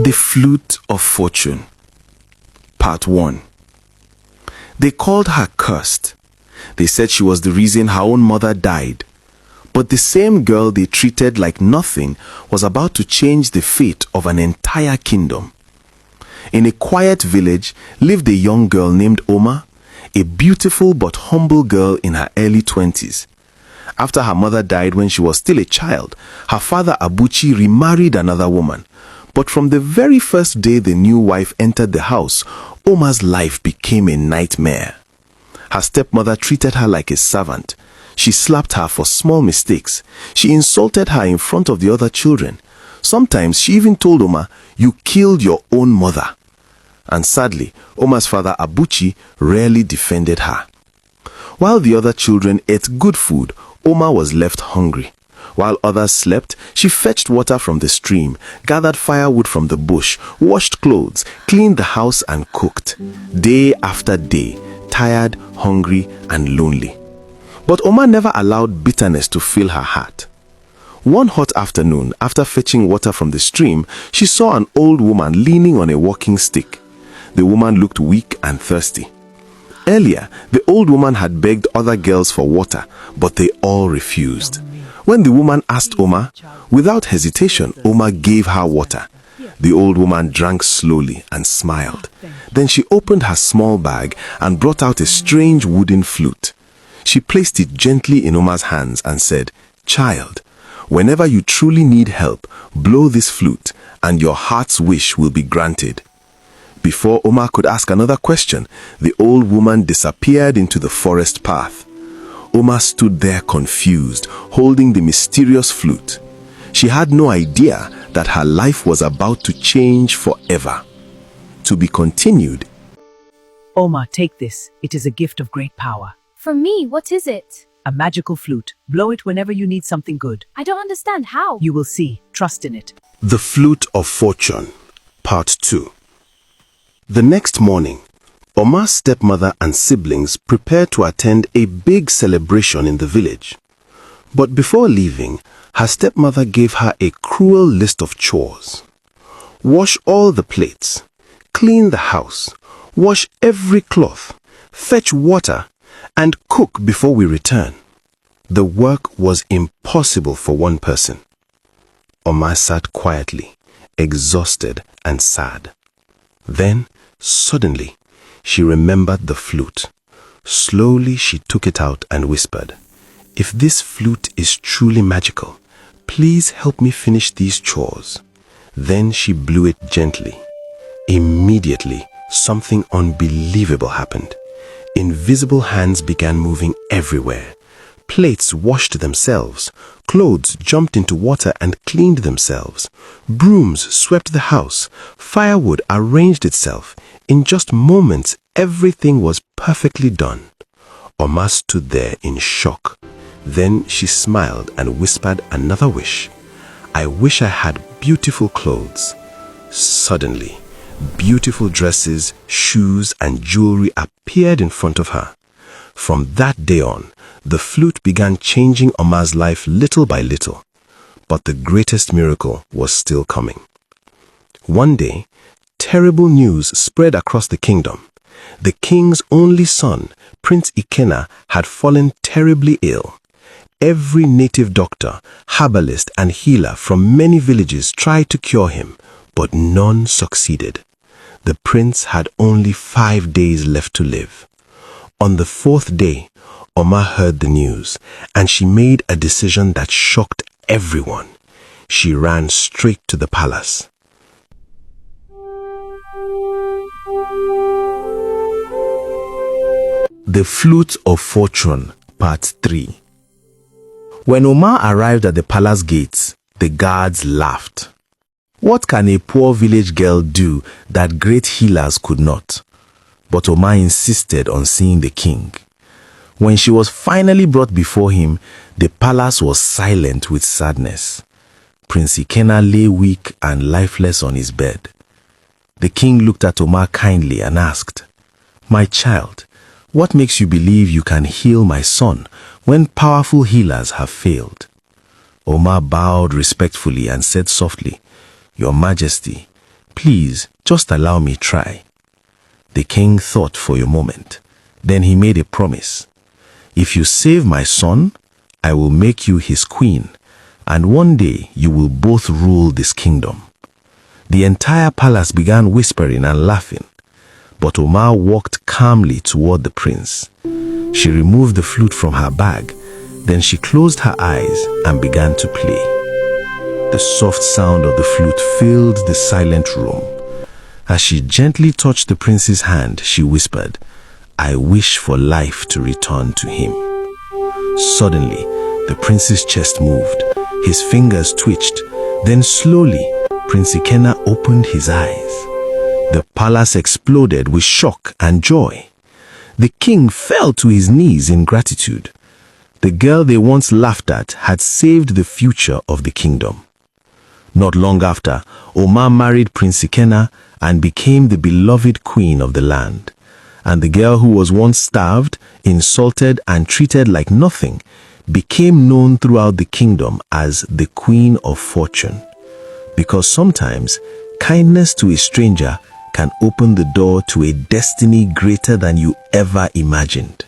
The Flute of Fortune. Part 1. They called her cursed. They said she was the reason her own mother died. But the same girl they treated like nothing was about to change the fate of an entire kingdom. In a quiet village lived a young girl named Oma, a beautiful but humble girl in her early 20s. After her mother died when she was still a child, her father Abuchi remarried another woman. But from the very first day the new wife entered the house, Oma's life became a nightmare. Her stepmother treated her like a servant. She slapped her for small mistakes. She insulted her in front of the other children. Sometimes she even told Oma, "You killed your own mother." And sadly, Oma's father Abuchi rarely defended her. While the other children ate good food, Oma was left hungry. While others slept, she fetched water from the stream, gathered firewood from the bush, washed clothes, cleaned the house and cooked. Day after day, tired, hungry and lonely. But Oma never allowed bitterness to fill her heart. One hot afternoon, after fetching water from the stream, she saw an old woman leaning on a walking stick. The woman looked weak and thirsty. Earlier, the old woman had begged other girls for water, but they all refused. When the woman asked Oma, without hesitation, Oma gave her water. The old woman drank slowly and smiled. Then she opened her small bag and brought out a strange wooden flute. She placed it gently in Oma's hands and said, "Child, whenever you truly need help, blow this flute and your heart's wish will be granted." Before Oma could ask another question, the old woman disappeared into the forest path. Oma stood there confused, holding the mysterious flute. She had no idea that her life was about to change forever. To be continued. Oma, take this. It is a gift of great power. For me, what is it? A magical flute. Blow it whenever you need something good. I don't understand how. You will see. Trust in it. The Flute of Fortune. Part 2. The next morning, Oma's stepmother and siblings prepared to attend a big celebration in the village. But before leaving, her stepmother gave her a cruel list of chores. Wash all the plates, clean the house, wash every cloth, fetch water, and cook before we return. The work was impossible for one person. Oma sat quietly, exhausted and sad. Then, suddenly, she remembered the flute. Slowly she took it out and whispered, "If this flute is truly magical, please help me finish these chores." Then she blew it gently. Immediately, something unbelievable happened. Invisible hands began moving everywhere. Plates washed themselves. Clothes jumped into water and cleaned themselves. Brooms swept the house. Firewood arranged itself. In just moments, everything was perfectly done. Oma stood there in shock. Then she smiled and whispered another wish. "I wish I had beautiful clothes." Suddenly, beautiful dresses, shoes, and jewelry appeared in front of her. From that day on, the flute began changing Oma's life little by little. But the greatest miracle was still coming. One day, terrible news spread across the kingdom. The king's only son, Prince Ikenna, had fallen terribly ill. Every native doctor, herbalist, and healer from many villages tried to cure him, but none succeeded. The prince had only 5 days left to live. On the 4th day, Oma heard the news, and she made a decision that shocked everyone. She ran straight to the palace. The Flute of Fortune, Part 3. When Oma arrived at the palace gates, the guards laughed. What can a poor village girl do that great healers could not? But Oma insisted on seeing the king. When she was finally brought before him, the palace was silent with sadness. Prince Ikenna lay weak and lifeless on his bed. The king looked at Oma kindly and asked, "My child, what makes you believe you can heal my son when powerful healers have failed?" Oma bowed respectfully and said softly, "Your Majesty, Please, just allow me try." The king thought for a moment. Then he made a promise. "If you save my son, I will make you his queen, and one day you will both rule this kingdom." The entire palace began whispering and laughing, but Omar walked calmly toward the prince. She removed the flute from her bag, then she closed her eyes and began to play. The soft sound of the flute filled the silent room. As she gently touched the prince's hand, she whispered, "I wish for life to return to him." Suddenly, the prince's chest moved. His fingers twitched. Then slowly, Prince Ikenna opened his eyes. The palace exploded with shock and joy. The king fell to his knees in gratitude. The girl they once laughed at had saved the future of the kingdom. Not long after, Omar married Prince Ikenna and became the beloved queen of the land. And the girl who was once starved, insulted, and treated like nothing became known throughout the kingdom as the Queen of Fortune. Because sometimes, kindness to a stranger can open the door to a destiny greater than you ever imagined.